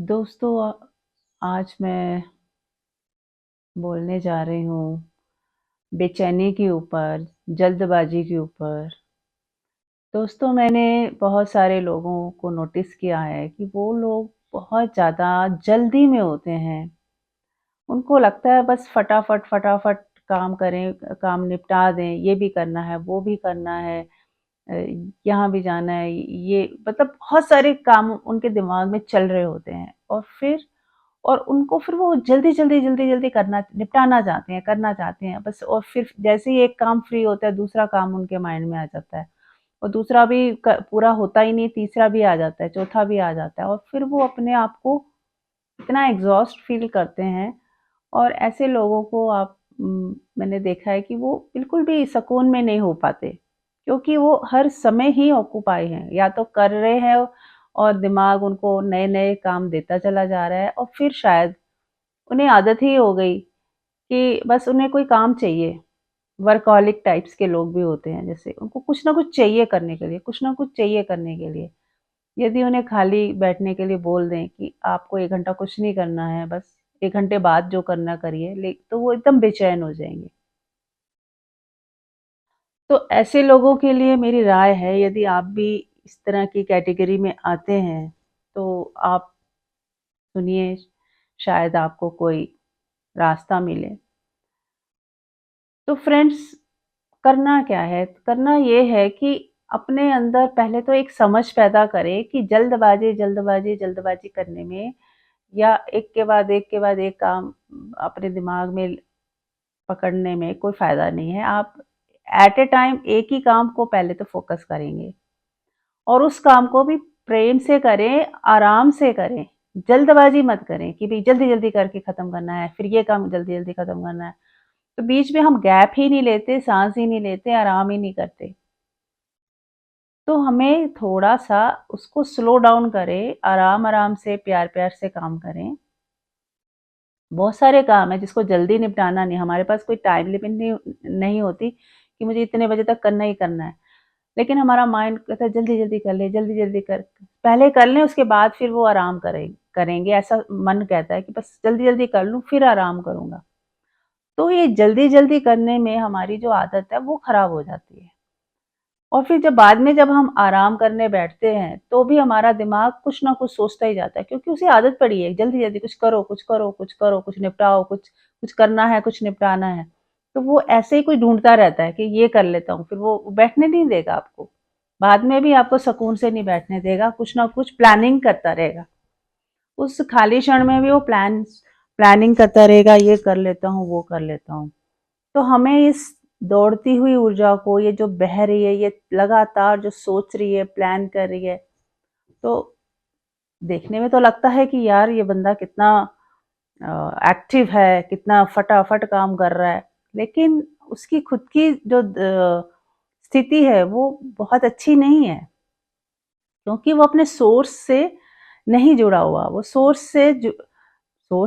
दोस्तों आज मैं बोलने जा रही हूँ बेचैनी के ऊपर, जल्दबाजी के ऊपर। दोस्तों मैंने बहुत सारे लोगों को नोटिस किया है कि वो लोग बहुत ज़्यादा जल्दी में होते हैं। उनको लगता है बस फटाफट फटाफट काम करें, काम निपटा दें, ये भी करना है, वो भी करना है, अ, यहाँ भी जाना है, ये मतलब बहुत सारे काम उनके दिमाग में चल रहे होते हैं और उनको फिर वो जल्दी-जल्दी करना निपटाना चाहते हैं, करना चाहते हैं बस। और फिर जैसे ही एक काम फ्री होता है, दूसरा काम उनके माइंड में आ जाता है और दूसरा भी पूरा होता ही नहीं, तीसरा भी आ जाता है, चौथा भी आ जाता है और फिर वो अपने आप को इतना एग्जॉस्ट फील करते हैं। और ऐसे लोगों को मैंने देखा है कि वो बिल्कुल भी सुकून में नहीं हो पाते, क्योंकि वो हर समय ही ऑक्यूपाई हैं, या तो कर रहे हैं और दिमाग उनको नए-नए काम देता चला जा रहा है और फिर शायद उन्हें आदत ही हो गई कि बस उन्हें कोई काम चाहिए। वर्कहॉलिक टाइप्स के लोग भी होते हैं, जैसे उनको कुछ ना कुछ चाहिए करने के लिए, कुछ ना कुछ चाहिए करने के लिए। यदि उन्हें खाली बैठने के लिए बोल दें कि आपको 1 घंटा कुछ नहीं करना है, बस 1 घंटे बाद जो करना करिए, ले तो वो एकदम बेचैन हो जाएँगे। तो ऐसे लोगों के लिए मेरी राय है, यदि आप भी इस तरह की कैटेगरी में आते हैं, तो आप सुनिए, शायद आपको कोई रास्ता मिले। तो फ्रेंड्स, करना क्या है? करना ये है कि अपने अंदर पहले तो एक समझ पैदा करें कि जल्दबाज़ी करने में या एक के बाद एक काम अपने दिमाग में पकड़ने में कोई फ़ायदा नहीं है। आप एट अ टाइम एक ही काम को पहले तो फ़ोकस करेंगे और उस काम को भी प्रेम से करें, आराम से करें। जल्दबाज़ी मत करें कि भई जल्दी-जल्दी करके ख़त्म करना है, फिर ये काम जल्दी-जल्दी ख़त्म करना है। तो बीच में हम गैप ही नहीं लेते, साँस ही नहीं लेते, आराम ही नहीं करते। तो हमें थोड़ा-सा उसको स्लो डाउन करें, आराम-आराम से, प्यार-प्यार से काम करें। बहुत सारे काम हैं जिसको जल्दी निपटाना नहीं, हमारे पास कोई टाइम लिमिट नहीं होती कि मुझे इतने बजे तक करना ही करना है। लेकिन हमारा माइंड कहता है जल्दी-जल्दी कर ले, जल्दी-जल्दी कर, पहले कर लें उसके बाद फिर वो आराम करेंगे, ऐसा मन कहता है कि बस जल्दी-जल्दी कर लूँ फिर आराम करूँगा। तो ये जल्दी-जल्दी करने में हमारी जो आदत है वो खराब हो जाती है। और फिर जब हम आराम करने बैठते हैं, तो भी हमारा दिमाग कुछ ना कुछ सोचता ही जाता है, क्योंकि उसे आदत पड़ी है, जल्दी-जल्दी कुछ करो, कुछ करो, कुछ करो, कुछ निपटाओ, कुछ करना है, कुछ निपटाना है। तो वो ऐसे ही कोई ढूँढता रहता है कि ये कर लेता हूँ, फिर वो बैठने नहीं देगा आपको। बाद में भी आपको सुकून से नहीं बैठने देगा, कुछ ना कुछ प्लानिंग करता रहेगा। उस खाली क्षण में भी वो प्लानिंग करता रहेगा, ये कर लेता हूँ, वो कर लेता हूँ। तो हमें इस दौड़ती हुई ऊर्जा को, ये जो बह रही है, ये लगातार जो सोच रही है, प्लान कर रही है, तो देखने में तो लगता है कि यार ये बंदा कितना एक्टिव है, कितना फटाफट काम कर रहा है। लेकिन उसकी खुद की जो स्थिति है वो बहुत अच्छी नहीं है, क्योंकि वो अपने सोर्स से नहीं जुड़ा हुआ। वो सोर्स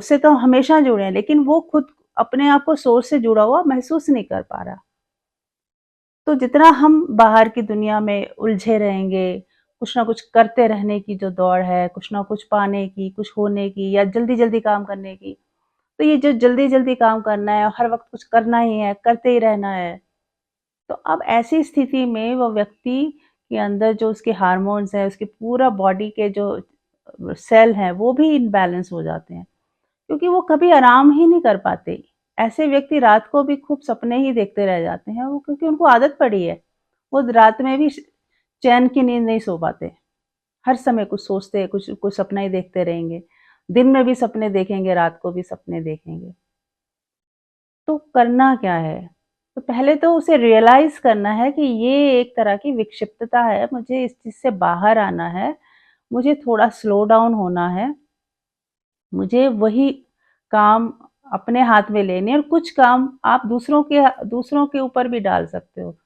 से तो हमेशा जुड़े हैं, लेकिन वो खुद अपने आप को सोर्स से जुड़ा हुआ महसूस नहीं कर पा रहा। तो जितना हम बाहर की दुनिया में उलझे रहेंगे, कुछ ना कुछ करते रहने की जो दौड़ है, कुछ ना कुछ पाने की, कुछ होने की या जल्दी-जल्दी काम करने की, तो ये जो जल्दी-जल्दी काम करना है, हर वक़्त कुछ करना ही है, करते ही रहना है। तो अब ऐसी स्थिति में वो व्यक्ति के अंदर जो उसके हार्मोन्स हैं, उसके पूरा बॉडी के जो सेल हैं, वो भी इम्बैलेंस हो जाते हैं। क्योंकि वो कभी आराम ही नहीं कर पाते। ऐसे व्यक्ति रात को भी खूब सपने ही देखते रह जाते हैं, वो क्योंकि उनको आदत पड़ी है। वो रात में भी चैन की नींद नहीं सो पाते। हर समय कुछ सोचते, कुछ कुछ सपना ही देखते रहेंगे। दिन में भी सपने देखेंगे, रात को भी सपने देखेंगे। तो करना क्या है? तो पहले तो उसे रियलाइज़ करना है कि ये एक तरह की विक्षिप्तता है, मुझे इस चीज़ से बाहर आना है, मुझे थोड़ा स्लो डाउन होना है। मुझे वही काम अपने हाथ में लेने हैं और कुछ काम आप दूसरों के ऊपर भी डाल सकते हो।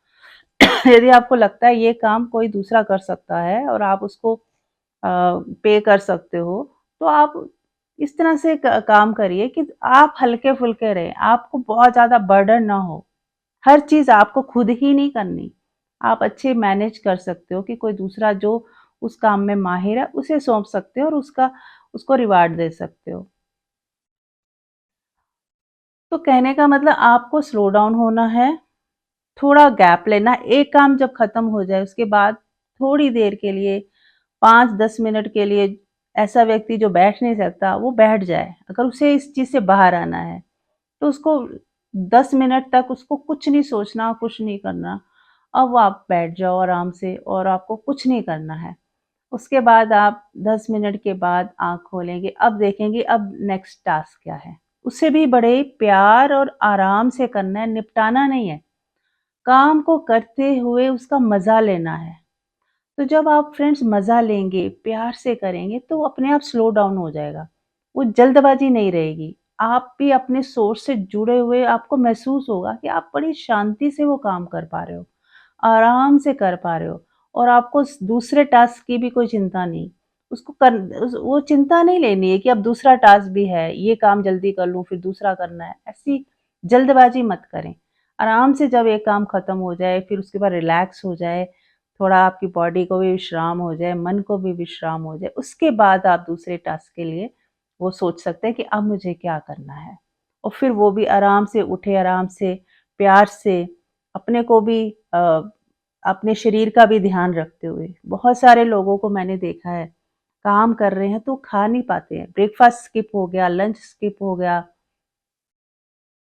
यदि आपको लगता है ये काम कोई दूसरा कर सकता है और आप उसको पे कर सकते हो, तो आप इस तरह से काम करिए कि आप हल्के-फुल्के रहें, आपको बहुत ज़्यादा बर्डन ना हो। हर चीज़ आपको खुद ही नहीं करनी। आप अच्छे मैनेज कर सकते हो कि कोई दूसरा जो उस काम में माहिर है, उसे सौंप सकते हो और उसको रिवार्ड दे सकते हो। तो कहने का मतलब आपको स्लो डाउन होना है, थोड़ा गैप लेना, एक काम जब खत्म हो जाए उसके बाद थोड़ी देर के लिए 5-10 मिनट के लिए ऐसा व्यक्ति जो बैठ नहीं सकता वो बैठ जाए। अगर उसे इस चीज़ से बाहर आना है तो उसको 10 मिनट तक उसको कुछ नहीं सोचना, कुछ नहीं करना। अब आप बैठ जाओ आराम से और आपको कुछ नहीं करना है। उसके बाद आप 10 मिनट के बाद आँख खोलेंगे, अब देखेंगे अब नेक्स्ट टास्क क्या है। उसे भी बड़े प्यार और आराम से करना है, निपटाना नहीं है। काम को करते हुए उसका मज़ा लेना है। तो जब आप फ्रेंड्स मज़ा लेंगे, प्यार से करेंगे तो अपने आप स्लो डाउन हो जाएगा। वो जल्दबाज़ी नहीं रहेगी। आप भी अपने सोर्स से जुड़े हुए आपको महसूस होगा कि आप बड़ी शांति से वो काम कर पा रहे हो, आराम से कर पा रहे हो और आपको दूसरे टास्क की भी कोई चिंता नहीं। उसको कर वो चिंता नहीं लेनी है कि अब दूसरा टास्क भी है, ये काम जल्दी कर लूँ फिर दूसरा करना है। ऐसी जल्दबाज़ी मत करें। आराम से जब एक काम खत्म हो जाए फिर उसके बाद रिलैक्स हो जाए, थोड़ा आपकी बॉडी को भी विश्राम हो जाए, मन को भी विश्राम हो जाए, उसके बाद आप दूसरे टास्क के लिए वो सोच सकते हैं कि अब मुझे क्या करना है। और फिर वो भी आराम से उठे, आराम से, प्यार से, अपने को भी अपने शरीर का भी ध्यान रखते हुए। बहुत सारे लोगों को मैंने देखा है, काम कर रहे हैं तो खा नहीं पाते हैं। ब्रेकफ़ास्ट स्किप हो गया, लंच स्किप हो गया।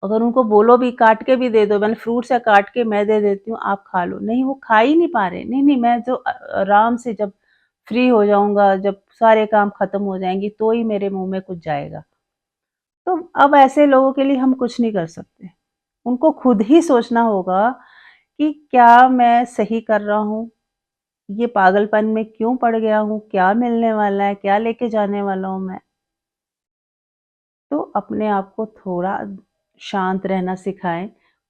अगर उनको बोलो भी काट के भी दे दो, मैंने फ्रूट्स है काट के मैं दे देती हूँ, आप खा लो। नहीं, वो खा ही नहीं पा रहे। नहीं, नहीं मैं जो आराम से जब फ्री हो जाऊँगा, जब सारे काम खत्म हो जाएँगे तो ही मेरे मुँह में कुछ जाएगा। तो अब ऐसे लोगों के लिए हम कुछ नहीं कर सकते। उनको खुद ही सोचना होगा कि क्या मैं सही कर रहा हूँ? ये पागलपन में क्यों पड़ गया हूँ? क्या मिलने वाला है? क्या लेके जाने वाला हूँ मैं? तो अपने आप को थोड़ा शांत रहना सिखाएँ,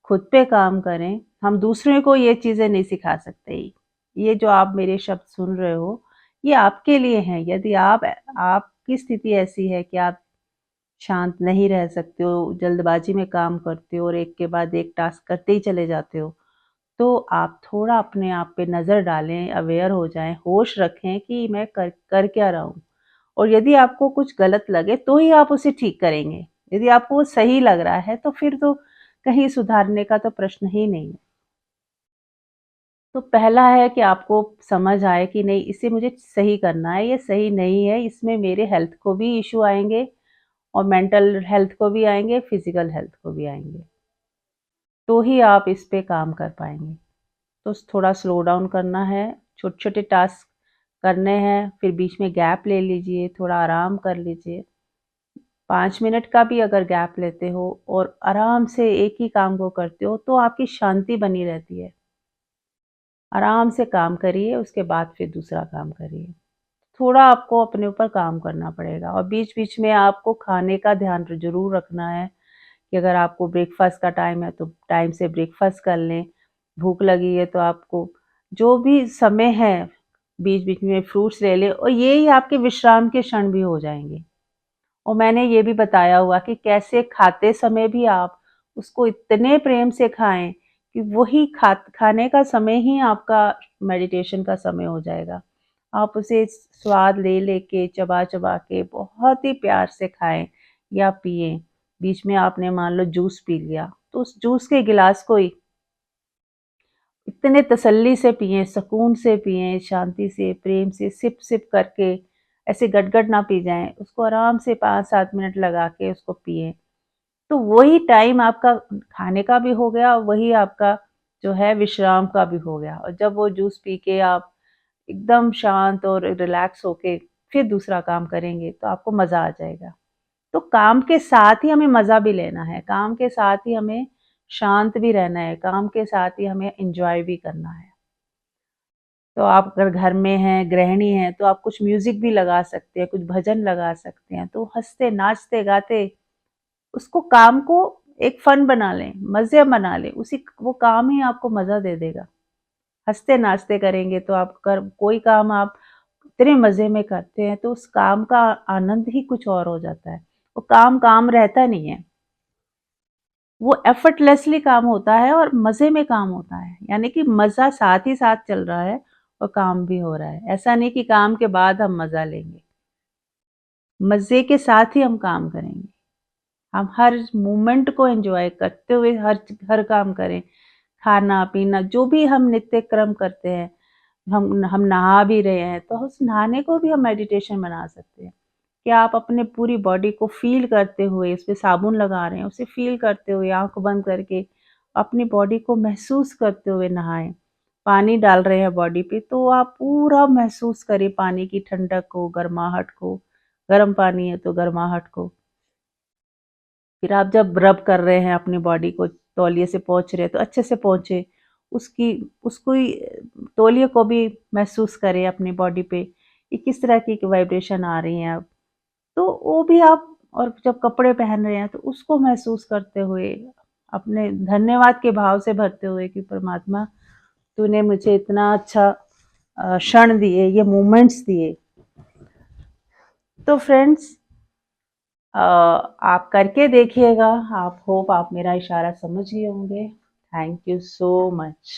खुद पे काम करें। हम दूसरों को ये चीज़ें नहीं सिखा सकते। ये जो आप मेरे शब्द सुन रहे हो, ये आपके लिए हैं। यदि आपकी स्थिति ऐसी है कि आप शांत नहीं रह सकते हो, जल्दबाज़ी में काम करते हो और एक के बाद एक टास्क करते ही चले जाते हो, तो आप थोड़ा अपने आप पे नज़र डालें, अवेयर हो जाएँ, होश रखें कि मैं कर कर क्या रहा हूँ। और यदि आपको कुछ गलत लगे तो ही आप उसे ठीक करेंगे। यदि आपको वो सही लग रहा है तो फिर तो कहीं सुधारने का तो प्रश्न ही नहीं है। तो पहला है कि आपको समझ आए कि नहीं इसे मुझे सही करना है, ये सही नहीं है, इसमें मेरे हेल्थ को भी इश्यू आएँगे और मेंटल हेल्थ को भी आएँगे, फिज़िकल हेल्थ को भी आएँगे। तो ही आप इस पे काम कर पाएँगे। तो थोड़ा स्लो डाउन करना है, छोटे-छोटे टास्क करने हैं, फिर बीच में गैप ले लीजिए, थोड़ा आराम कर लीजिए। 5 मिनट का भी अगर गैप लेते हो और आराम से एक ही काम को करते हो, तो आपकी शांति बनी रहती है। आराम से काम करिए, उसके बाद फिर दूसरा काम करिए। थोड़ा आपको अपने ऊपर काम करना पड़ेगा और बीच-बीच में आपको खाने का ध्यान ज़रूर रखना है कि अगर आपको ब्रेकफ़ास्ट का टाइम है, तो टाइम से ब्रेकफ़ास्ट कर लें। भूख लगी है तो आपको जो भी समय है, बीच-बीच में फ्रूट्स ले लें और ये ही आपके विश्राम के क्षण भी हो जाएँगे। और मैंने ये भी बताया हुआ कि कैसे खाते समय भी आप उसको इतने प्रेम से खाएँ कि वही खाने का समय ही आपका मेडिटेशन का समय हो जाएगा। आप उसे स्वाद ले के, चबा-चबा के बहुत ही प्यार से खाएँ या पिएँ। बीच में आपने मान लो जूस पी लिया, तो उस जूस के गिलास को ही इतने तसल्ली से पिएँ, सुकून से पिएँ, शांति से, प्रेम से, सिप-सिप करके, ऐसे गट-गट ना पी जाएँ, उसको आराम से 5-7 मिनट लगा के उसको पिएँ। तो वही टाइम आपका खाने का भी हो गया, वही आपका जो है विश्राम का भी हो गया और जब वो जूस पी के आप एकदम शांत और रिलैक्स होके फिर दूसरा काम करेंगे, तो आपको मज़ा आ जाएगा। तो काम के साथ ही हमें मज़ा भी लेना है, काम के साथ ही हमें शांत भी रहना है, काम के साथ ही हमें एन्जॉय भी करना है। तो आप अगर घर में हैं, गृहिणी हैं, तो आप कुछ म्यूज़िक भी लगा सकते हैं, कुछ भजन लगा सकते हैं। तो हँसते, नाचते, गाते उसको काम को एक फ़न बना लें, मज़े बना लें, उसी वो काम ही आपको मज़ा दे देगा। हँसते-नाचते करेंगे तो आप कर कोई काम आप इतने मज़े में करते हैं, तो उस काम का आनंद ही कुछ और हो जाता है। वो काम, काम रहता नहीं है। वो एफर्टलेसली काम होता है और मज़े में काम होता है। यानी कि मज़ा साथ ही साथ चल रहा है और काम भी हो रहा है। ऐसा नहीं कि काम के बाद हम मज़ा लेंगे। मज़े के साथ ही हम काम करेंगे। हम हर मोमेंट को एंजॉय करते हुए हर हर काम करें। खाना पीना जो भी हम नित्य क्रम करते हैं, हम नहा भी रहे हैं तो उस नहाने को भी हम मेडिटेशन बना सकते हैं कि आप अपने पूरी बॉडी को फील करते हुए, इस पे साबुन लगा रहे हैं उसे फील करते हुए आंख बंद करके अपनी बॉडी को महसूस करते हुए नहाएं। पानी डाल रहे हैं बॉडी पे तो आप पूरा महसूस करें पानी की ठंडक को, गर्माहट को। गर्म पानी है तो गर्माहट को। फिर आप जब रब कर रहे हैं अपनी बॉडी को, तौलिए से पोंछ रहे हैं तो अच्छे से पोंछे। उसकी उसको ही तौलिए को भी महसूस करें अपनी बॉडी पे कि किस तरह की वाइब्रेशन आ रही हैं अब। तो वो भी आप, और जब कपड़े पहन रहे हैं तो उसको महसूस करते हुए अपने धन्यवाद के भाव से भरते हुए कि परमात्मा तूने मुझे इतना अच्छा क्षण दिए, ये मोमेंट्स दिए। तो फ्रेंड्स, आप करके देखिएगा। आप होप आप मेरा इशारा समझ गए होंगे। Thank you so much.